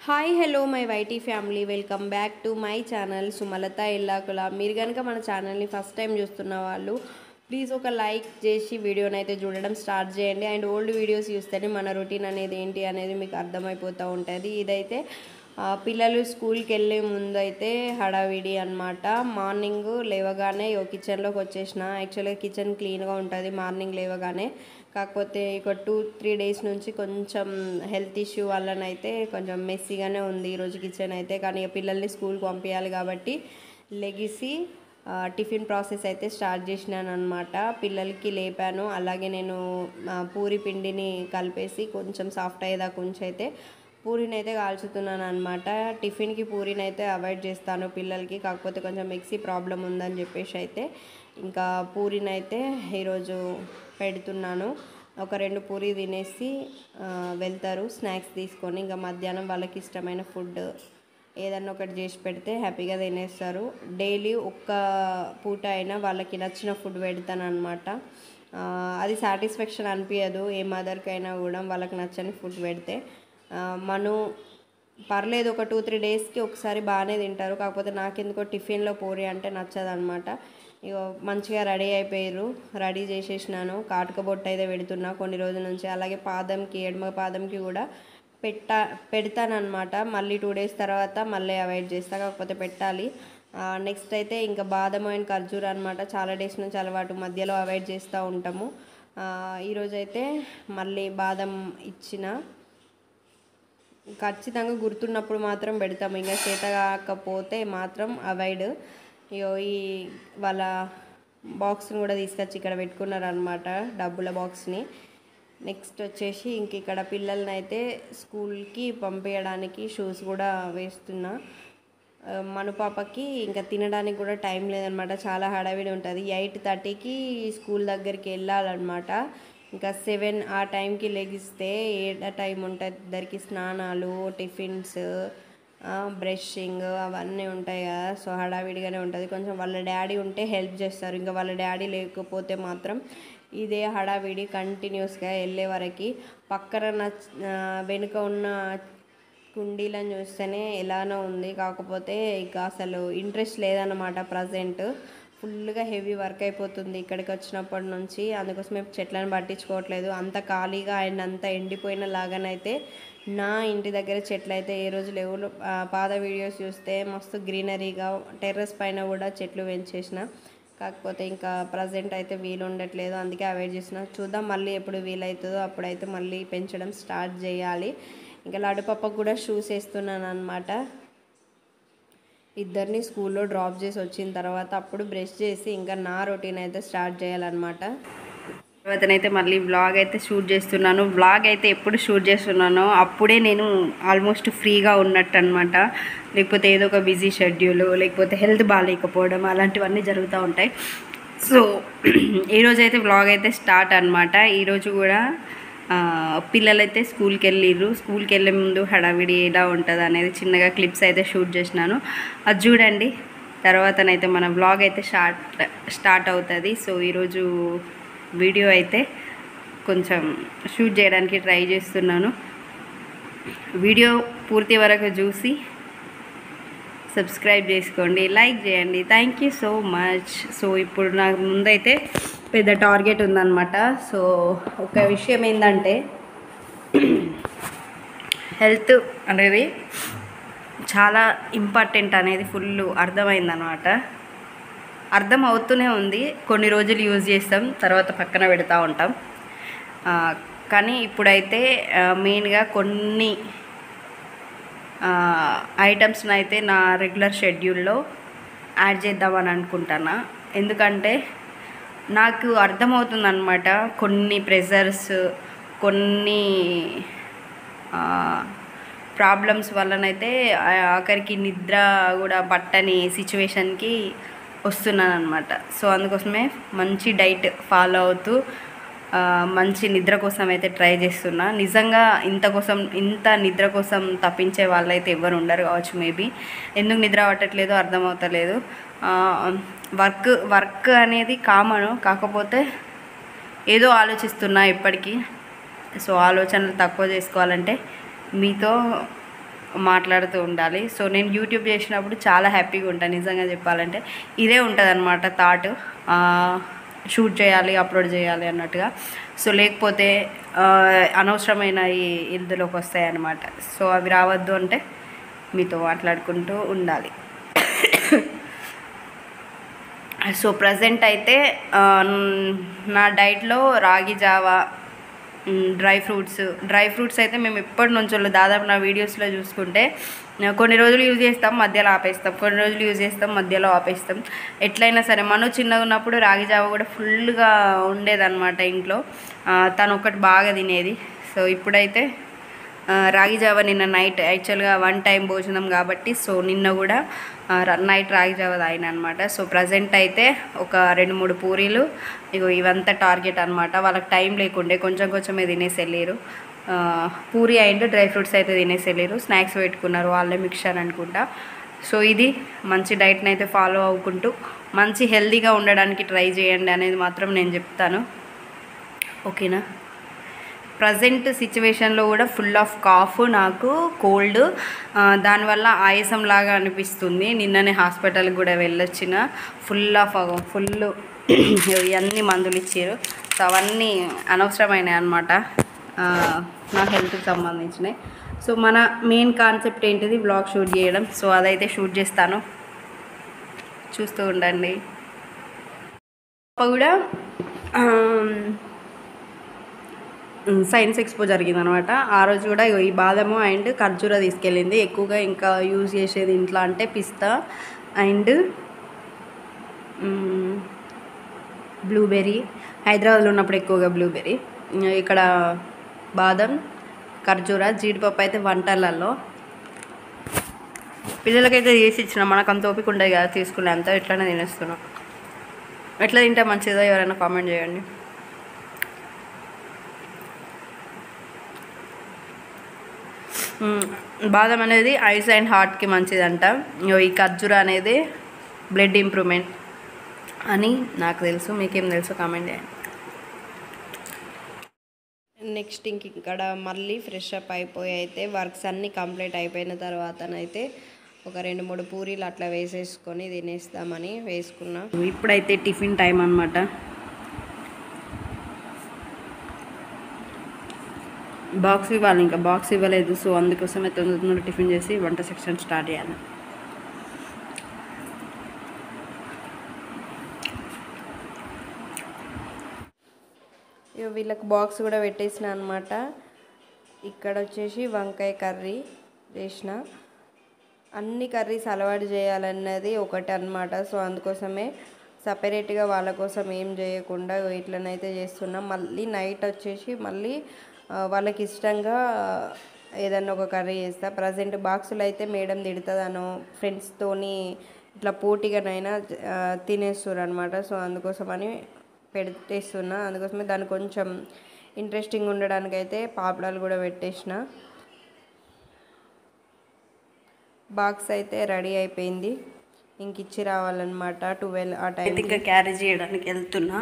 Hi hello my YT family, welcome back to my channel Sumalatha Illakula. మీరు కనుక మన ఛానల్ని ఫస్ట్ టైం చూస్తున్న వాళ్ళు ప్లీజ్ ఒక లైక్ చేసి వీడియోని అయితే చూడడం స్టార్ట్ చేయండి. అండ్ ఓల్డ్ వీడియోస్ చూస్తేనే మన రొటీన్ అనేది ఏంటి అనేది మీకు అర్థమైపోతూ ఉంటుంది. ఇదైతే పిల్లలు స్కూల్కి వెళ్ళే ముందు అయితే హడావిడి అనమాట. మార్నింగ్ లేవగానే కిచెన్లోకి వచ్చేసిన. యాక్చువల్గా కిచెన్ క్లీన్గా ఉంటుంది మార్నింగ్ లేవగానే. కాకపోతే ఒక 2-3 డేస్ నుంచి కొంచెం హెల్త్ ఇష్యూ వల్లనైతే కొంచెం మెస్సీగానే ఉంది ఈరోజు కిచెన్ అయితే. కానీ పిల్లల్ని స్కూల్కి పంపించాలి కాబట్టి లెగిసి టిఫిన్ ప్రాసెస్ అయితే స్టార్ట్ చేసినాను అనమాట. పిల్లలకి లేపాను. అలాగే నేను పూరి పిండిని కలిపేసి కొంచెం సాఫ్ట్ అయ్యేదాకా కొంచెం అయితే పూరిని అయితే కాల్చుతున్నాను అనమాట. టిఫిన్కి పూరిని అయితే అవాయిడ్ చేస్తాను పిల్లలకి, కాకపోతే కొంచెం మిక్సీ ప్రాబ్లం ఉందని చెప్పేసి అయితే ఇంకా పూరిని అయితే ఈరోజు పెడుతున్నాను. ఒక 2 పూరి తినేసి వెళ్తారు స్నాక్స్ తీసుకొని. ఇంకా మధ్యాహ్నం వాళ్ళకి ఇష్టమైన ఫుడ్ ఏదన్నా ఒకటి చేసి పెడితే హ్యాపీగా తినేస్తారు. డైలీ ఒక్క పూట అయినా వాళ్ళకి నచ్చిన ఫుడ్ పెడతాను అనమాట. అది సాటిస్ఫాక్షన్ అనిపించదు ఏ మదర్కైనా కూడా వాళ్ళకి నచ్చని ఫుడ్ పెడితే. మనం పర్లేదు ఒక 2-3 డేస్కి ఒకసారి బాగానే తింటారు. కాకపోతే నాకెందుకో టిఫిన్లో పూరి అంటే నచ్చదనమాట. ఇక మంచిగా రెడీ అయిపోయారు. రెడీ చేసేసినాను. కాటుక బొట్టు అయితే పెడుతున్నా కొన్ని రోజుల నుంచి. అలాగే పాదంకి, ఎడమ పాదంకి కూడా పెడతానమాట. మళ్ళీ 2 డేస్ తర్వాత మళ్ళీ అవాయిడ్ చేస్తా, కాకపోతే పెట్టాలి. నెక్స్ట్ అయితే ఇంకా బాదం అండ్ ఖర్జూర అనమాట. చాలా డేస్ నుంచి అలవాటు, మధ్యలో అవాయిడ్ చేస్తూ ఉంటాము. ఈరోజైతే మళ్ళీ బాదం ఇచ్చిన. ఖచ్చితంగా గుర్తున్నప్పుడు మాత్రం పెడతాము, ఇంకా చేత కాకపోతే మాత్రం అవాయిడ్. ఈ వాళ్ళ బాక్స్ని కూడా తీసుకొచ్చి ఇక్కడ పెట్టుకున్నారనమాట, డబ్బుల బాక్స్ని. నెక్స్ట్ వచ్చేసి ఇంక ఇక్కడ పిల్లల్ని అయితే స్కూల్కి పంపించడానికి షూస్ కూడా వేస్తున్నా. మన పాపకి ఇంకా తినడానికి కూడా టైం లేదనమాట, చాలా హడావిడి ఉంటుంది. 8:30కి స్కూల్ దగ్గరికి వెళ్ళాలన్నమాట. ఇంకా 7 ఆ టైంకి లెగిస్తే 8 టైం ఉంటుంది. ఇద్దరికి స్నానాలు, టిఫిన్స్, బ్రషింగ్ అవన్నీ ఉంటాయి కదా. సో హడావిడిగానే ఉంటుంది. కొంచెం వాళ్ళ డాడీ ఉంటే హెల్ప్ చేస్తారు. ఇంకా వాళ్ళ డాడీ లేకపోతే మాత్రం ఇదే హడావిడి కంటిన్యూస్గా వెళ్ళే వరకు. పక్కన వెనుక ఉన్న కుండీలను చూస్తేనే ఎలానో ఉంది, కాకపోతే ఇక అసలు ఇంట్రెస్ట్ లేదన్నమాట. ప్రజెంట్ ఫుల్గా హెవీ వర్క్ అయిపోతుంది ఇక్కడికి వచ్చినప్పటి నుంచి. అందుకోసమే చెట్లను పట్టించుకోవట్లేదు. అంత ఖాళీగా అండ్ అంత ఎండిపోయిన లాగానైతే నా ఇంటి దగ్గర చెట్లు అయితే ఏ రోజు లేవు. పాత వీడియోస్ చూస్తే మస్తు గ్రీనరీగా టెర్రస్ పైన కూడా చెట్లు పెంచేసిన. కాకపోతే ఇంకా ప్రజెంట్ అయితే వీలు ఉండట్లేదు, అందుకే అవాయిడ్ చేసిన. చూద్దాం మళ్ళీ ఎప్పుడు వీలవుతుందో అప్పుడైతే మళ్ళీ పెంచడం స్టార్ట్ చేయాలి. ఇంకా లడ్డుపప్పకు కూడా షూస్ వేస్తున్నాను అనమాట. ఇద్దరిని స్కూల్లో డ్రాప్ చేసి వచ్చిన తర్వాత అప్పుడు బ్రష్ చేసి ఇంకా నా రొటీన్ అయితే స్టార్ట్ చేయాలన్నమాట. తర్వాతనైతే మళ్ళీ వ్లాగ్ అయితే షూట్ చేస్తున్నాను. వ్లాగ్ అయితే ఎప్పుడు షూట్ చేస్తున్నానో అప్పుడే నేను ఆల్మోస్ట్ ఫ్రీగా ఉన్నట్టు అనమాట. లేకపోతే ఏదో ఒక బిజీ షెడ్యూల్, లేకపోతే హెల్త్ బాగాలేకపోవడం అలాంటివన్నీ జరుగుతూ ఉంటాయి. సో ఈరోజైతే వ్లాగ్ అయితే స్టార్ట్ అనమాట. ఈరోజు కూడా పిల్లలైతే స్కూల్కి వెళ్ళిర్రు. స్కూల్కి వెళ్ళే ముందు హడావిడి ఎలా ఉంటుంది అనేది చిన్నగా క్లిప్స్ అయితే షూట్ చేసినాను, అది చూడండి. తర్వాతనైతే మన వ్లాగ్ అయితే స్టార్ట్ అవుతుంది. సో ఈరోజు వీడియో అయితే కొంచెం షూట్ చేయడానికి ట్రై చేస్తున్నాను. వీడియో పూర్తి వరకు చూసి సబ్స్క్రైబ్ చేసుకోండి, లైక్ చేయండి. Thank you so much. So ఇప్పుడు నాకు ముందైతే పెద్ద టార్గెట్ ఉందన్నమాట. సో ఒక విషయం ఏంటంటే హెల్త్ అనేది చాలా ఇంపార్టెంట్ అనేది ఫుల్ అర్థమైందనమాట. అర్థం అవుతూనే ఉంది. కొన్ని రోజులు యూజ్ చేస్తాం, తర్వాత పక్కన పెడతా ఉంటాం. కానీ ఇప్పుడైతే మెయిన్గా కొన్ని ఐటమ్స్ని అయితే నా రెగ్యులర్ షెడ్యూల్లో యాడ్ చేద్దామని అనుకుంటున్నా. ఎందుకంటే నాకు అర్థమవుతుందన్నమాట, కొన్ని ప్రెజర్స్, కొన్ని ప్రాబ్లమ్స్ వల్లనైతే ఆఖరికి నిద్ర కూడా పట్టని సిచ్యువేషన్కి వస్తున్నాను అనమాట. సో అందుకోసమే మంచి డైట్ ఫాలో అవుతూ మంచి నిద్ర కోసం అయితే ట్రై చేస్తున్నా. నిజంగా ఇంత నిద్ర కోసం తప్పించే వాళ్ళైతే ఎవరు ఉండరు కావచ్చు. మేబీ ఎందుకు నిద్ర పట్టట్లేదో అర్థమవుతలేదు. వర్క్ అనేది కామను, కాకపోతే ఏదో ఆలోచిస్తున్నా ఇప్పటికీ. సో ఆలోచనలు తక్కువ చేసుకోవాలంటే మీతో మాట్లాడుతూ ఉండాలి. సో నేను యూట్యూబ్ చేసినప్పుడు చాలా హ్యాపీగా ఉంటాను నిజంగా చెప్పాలంటే. ఇదే ఉంటుంది అనమాట థాట్, షూట్ చేయాలి, అప్లోడ్ చేయాలి అన్నట్టుగా. సో లేకపోతే అనవసరమైన ఇందులోకి వస్తాయి అన్నమాట. సో అవి రావద్దు అంటే మీతో మాట్లాడుకుంటూ ఉండాలి. సో ప్రజెంట్ అయితే నా డైట్లో రాగి జావా, డ్రై ఫ్రూట్స్ అయితే మేము ఎప్పటి నుంచో దాదాపు నా వీడియోస్లో చూసుకుంటే కొన్ని రోజులు యూజ్ చేస్తాం, మధ్యలో ఆపేస్తాం, కొన్ని రోజులు యూజ్ చేస్తాం, మధ్యలో ఆపేస్తాం. ఎట్లయినా సరే మనం చిన్నగా ఉన్నప్పుడు రాగి జావ కూడా ఫుల్గా ఉండేదన్నమాట ఇంట్లో. తను ఒకటి బాగా తినేది. సో ఇప్పుడైతే రాగి జావ నిన్న నైట్ యాక్చువల్గా 1 టైం భోజనం కాబట్టి సో నిన్న కూడా నైట్ రాగి జావ తాగిన అనమాట. సో ప్రజెంట్ అయితే ఒక 2-3 పూరీలు ఇవంతా టార్గెట్ అనమాట. వాళ్ళకి టైం లేకుండే కొంచెమే తినేసి వెళ్ళారు. పూరి అండ్ డ్రై ఫ్రూట్స్ అయితే తినేసి వెళ్ళారు. స్నాక్స్ పెట్టుకున్నారు వాళ్ళే, మిక్చర్ అనుకుంటా. సో ఇది మంచి డైట్ని అయితే ఫాలో అవ్వుకుంటూ మంచి హెల్తీగా ఉండడానికి ట్రై చేయండి అనేది మాత్రం నేను చెప్తాను. ఓకేనా? ప్రజెంట్ సిచ్యువేషన్లో కూడా ఫుల్ ఆఫ్ కాఫ్, నాకు కోల్డ్, దానివల్ల ఆయాసం లాగా అనిపిస్తుంది. నిన్ననే హాస్పిటల్కి కూడా వెళ్ళొచ్చిన. ఫుల్ ఇవన్నీ మందులు ఇచ్చారు. సో అవన్నీ అనవసరమైనవి అనమాట, నా హెల్త్కి సంబంధించినవి. సో మన మెయిన్ కాన్సెప్ట్ ఏంటిది, బ్లాగ్ షూట్ చేయడం. సో అదైతే షూట్ చేస్తాను, చూస్తూ ఉండండి. కూడా సైన్స్ ఎక్స్పో జరిగిందనమాట. ఆ రోజు కూడా ఈ బాదము అండ్ ఖర్జూర తీసుకెళ్ళింది. ఎక్కువగా ఇంకా యూజ్ చేసేది ఇంట్లో అంటే పిస్తా అండ్ బ్లూబెర్రీ. హైదరాబాద్లో ఉన్నప్పుడు ఎక్కువగా బ్లూబెర్రీ, ఇక్కడ బాదం, ఖర్జూర, జీడిపప్పు అయితే వంటలలో పిల్లలకైతే చేసి ఇచ్చిన. మనకు అంత ఓపిక ఉండదు కదా తీసుకునే అంత, ఎట్లనే తినేస్తున్నాం. ఎట్లా తింటే మంచిదో ఎవరైనా కామెంట్ చేయండి. బాదం అనేది ఐస్ అండ్ హార్ట్కి మంచిదంట. ఈ ఖర్జూర అనేది బ్లడ్ ఇంప్రూవ్మెంట్ అని నాకు తెలుసు. మీకేం తెలుసు కామెంట్ చేయండి. నెక్స్ట్ ఇక్కడ మళ్ళీ ఫ్రెష్ అప్ అయిపోయి అయితే వర్క్స్ అన్నీ కంప్లీట్ అయిపోయిన తర్వాతనైతే ఒక 2-3 పూరీలు అట్లా వేసేసుకొని తినేస్తామని వేసుకున్నా. ఇప్పుడైతే టిఫిన్ టైం అనమాట. బాక్స్ ఇవ్వాలి, ఇంకా బాక్స్ ఇవ్వలేదు. సో అందుకోసమే తొందర టిఫిన్ చేసి వంట సెక్షన్ స్టార్ట్ చేయాలి. వీళ్ళకి బాక్స్ కూడా పెట్టేసిన అనమాట. ఇక్కడ వచ్చేసి వంకాయ కర్రీ చేసిన. అన్ని కర్రీస్ అలవాటు చేయాలన్నది ఒకటి అనమాట. సో అందుకోసమే సపరేట్గా వాళ్ళ కోసం ఏం చేయకుండా ఇట్లనైతే చేస్తున్నాం. మళ్ళీ నైట్ వచ్చేసి మళ్ళీ వాళ్ళకి ఇష్టంగా ఏదన్నా ఒక కర్రీ చేస్తా. ప్రజెంట్ బాక్సులు అయితే మేడం తిడుతుందనో ఫ్రెండ్స్తోని ఇట్లా పోటీగానైనా తినేస్తారు అనమాట. సో అందుకోసమని పెట్టేస్తున్నా. అందుకోసమే దాన్ని కొంచెం ఇంట్రెస్టింగ్ ఉండడానికైతే పాపడాలు కూడా పెట్టేసిన. బాక్స్ అయితే రెడీ అయిపోయింది, ఇంక ఇచ్చి రావాలన్నమాట. 12 ఆ టైం ఇంకా క్యారీ చేయడానికి వెళ్తున్నా.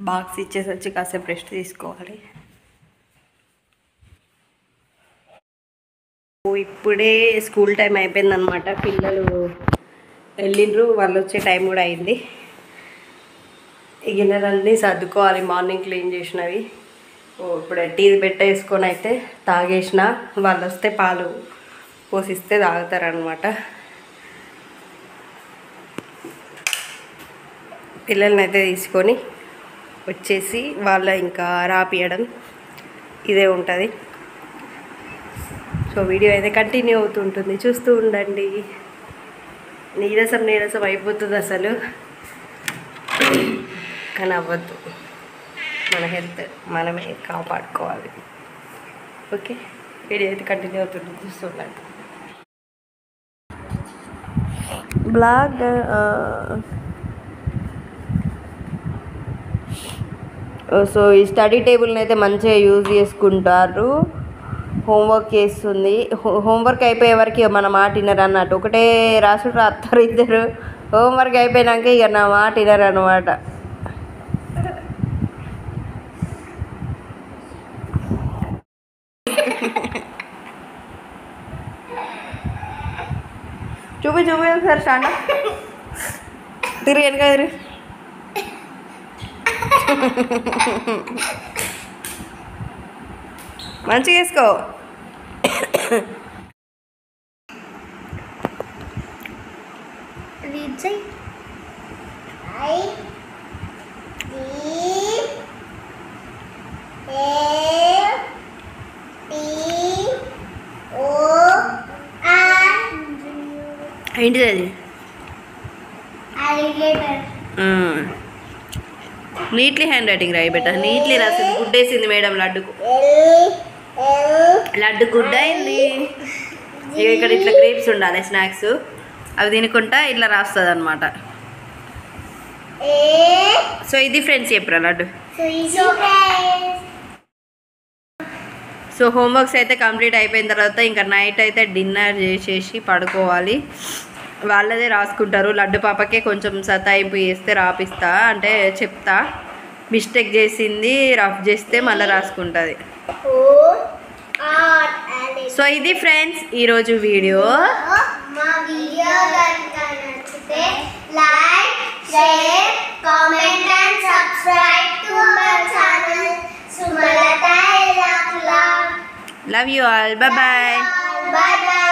బాక్స్ ఇచ్చేసి వచ్చి కాసేపు రెస్ట్ తీసుకోవాలి. ఇప్పుడే స్కూల్ టైం అయిపోయిందనమాట. పిల్లలు వెళ్ళిండ్రు, వాళ్ళు వచ్చే టైం కూడా అయింది. ఈ గిన్నెలన్నీ సర్దుకోవాలి, మార్నింగ్ క్లీన్ చేసినవి. ఇప్పుడు టీ పెట్టేసుకొని అయితే తాగేసిన. వాళ్ళు వస్తే పాలు పోసిస్తే తాగుతారనమాట. పిల్లల్ని అయితే తీసుకొని వచ్చేసి వాళ్ళ ఇంకా రాపియడం ఇదే ఉంటుంది. సో వీడియో అయితే కంటిన్యూ అవుతుంటుంది, చూస్తూ ఉండండి. నీరసం అయిపోతుంది అసలు, కానీ అవ్వద్దు. మన హెల్త్ మనమే కాపాడుకోవాలి. ఓకే, వీడియో అయితే కంటిన్యూ అవుతుంది, చూస్తూ ఉండండి. బ్లాగ్ సో ఈ స్టడీ టేబుల్ని అయితే మంచిగా యూజ్ చేసుకుంటారు. హోంవర్క్ చేస్తుంది. హోంవర్క్ అయిపోయే వరకు మన మాట వినరు అన్నట్టు. ఒకటే రాసుడు రాస్తారు ఇద్దరు. హోంవర్క్ అయిపోయినాక ఇక నా మాట వినరు అనమాట. చూపి ఒకసారి స్టాండ్ తిరిగి వెనక తిరిగి మంచిగా వేసుకో. ఏంటిది అది? నీట్లీ హ్యాండ్ రైటింగ్ రాయి బెట్ట. నీట్లీ రాసింది. గుడ్డేసింది మేడం లడ్డుకు. లడ్డు గుడ్డ అయింది. ఇక్కడ ఇట్లా గ్రేప్స్ ఉండాలి స్నాక్స్, అవి తినుకుంటా ఇట్లా రాస్తుంది అనమాట. సో ఇది ఫ్రెండ్స్ చెప్పరా లడ్డు. సో హోంవర్క్స్ అయితే కంప్లీట్ అయిపోయిన తర్వాత ఇంకా నైట్ అయితే డిన్నర్ చేసేసి పడుకోవాలి. వాళ్ళదే రాసుకుంటారు. లడ్డు పాపకే కొంచెం సతాయింపు చేస్తే రాపిస్తా, అంటే చెప్తా మిస్టేక్ చేసింది రఫ్ చేస్తే మళ్ళీ రాసుకుంటుంది. సో ఇది ఫ్రెండ్స్ ఈరోజు వీడియో. మా వీడియో కనుక నచ్చితే like, share, comment and subscribe to my channel Sumalatha Yellakula. Love you all. Bye bye. Bye bye.